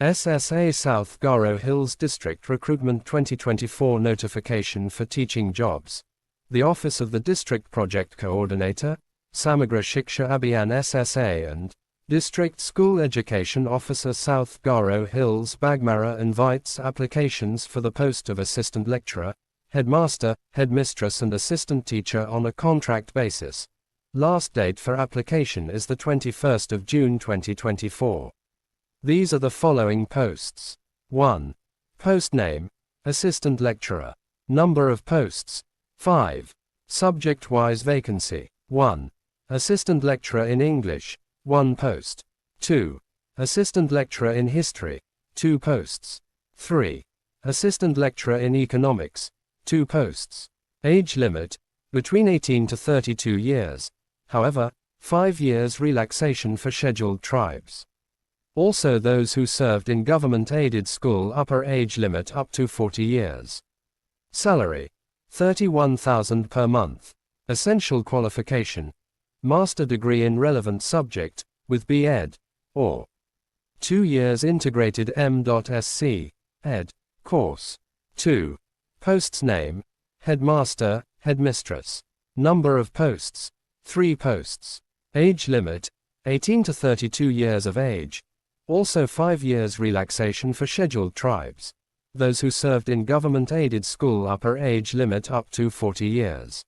SSA South Garo Hills District Recruitment 2024 Notification for Teaching Jobs. The Office of the District Project Coordinator, Samagra Shiksha Abhiyan SSA and District School Education Officer South Garo Hills Bagmara invites applications for the post of Assistant Lecturer, Headmaster, Headmistress and Assistant Teacher on a contract basis. Last date for application is the 21st of June 2024. These are the following posts. 1. Post name, Assistant Lecturer. Number of posts, 5. Subject-wise vacancy, 1. Assistant Lecturer in English, 1 post. 2. Assistant Lecturer in History, 2 posts. 3. Assistant Lecturer in Economics, 2 posts. Age limit, between 18 to 32 years. However, 5 years relaxation for scheduled tribes. Also those who served in government-aided school upper age limit up to 40 years. Salary, 31,000 per month. Essential qualification, master degree in relevant subject, with B.Ed, or 2 years integrated M.Sc, Ed, course. 2. Posts name, Headmaster, Headmistress. Number of posts, 3 posts. Age limit, 18 to 32 years of age. Also 5 years relaxation for scheduled tribes. Those who served in government-aided school upper age limit up to 40 years.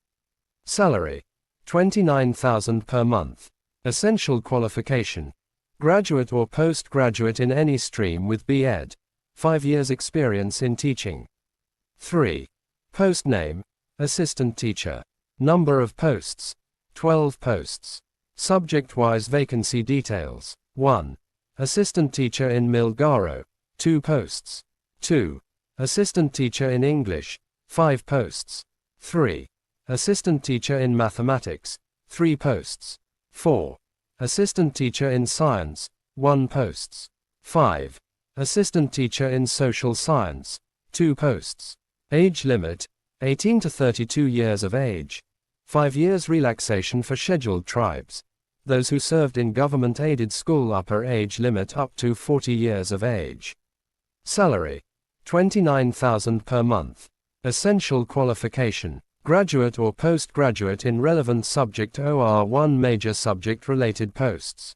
Salary, 29,000 per month. Essential qualification, graduate or postgraduate in any stream with B.Ed, 5 years experience in teaching. 3. Post name, Assistant Teacher. Number of posts, 12 posts. Subject-wise vacancy details. 1. Assistant Teacher in Milgaro, 2 posts. 2. Assistant Teacher in English, 5 posts. 3. Assistant Teacher in Mathematics, 3 posts. 4. Assistant Teacher in Science, 1 posts. 5. Assistant Teacher in Social Science, 2 posts. Age limit, 18 to 32 years of age. 5 years relaxation for scheduled tribes. Those who served in government-aided school upper age limit up to 40 years of age. Salary, 29,000 per month. Essential qualification, graduate or postgraduate in relevant subject or 1 major subject-related posts.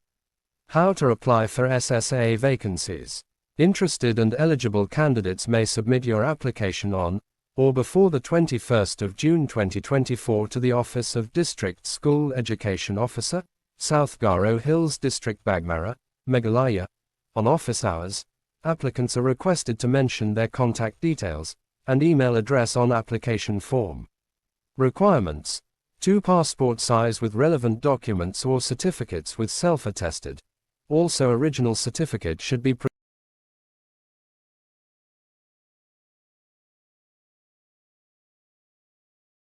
How to apply for SSA vacancies. Interested and eligible candidates may submit your application on or before the 21st of June 2024 to the Office of District School Education Officer, South Garo Hills District Bagmara, Meghalaya. On office hours, applicants are requested to mention their contact details and email address on application form. Requirements: 2 passport size with relevant documents or certificates with self-attested. Also original certificate should be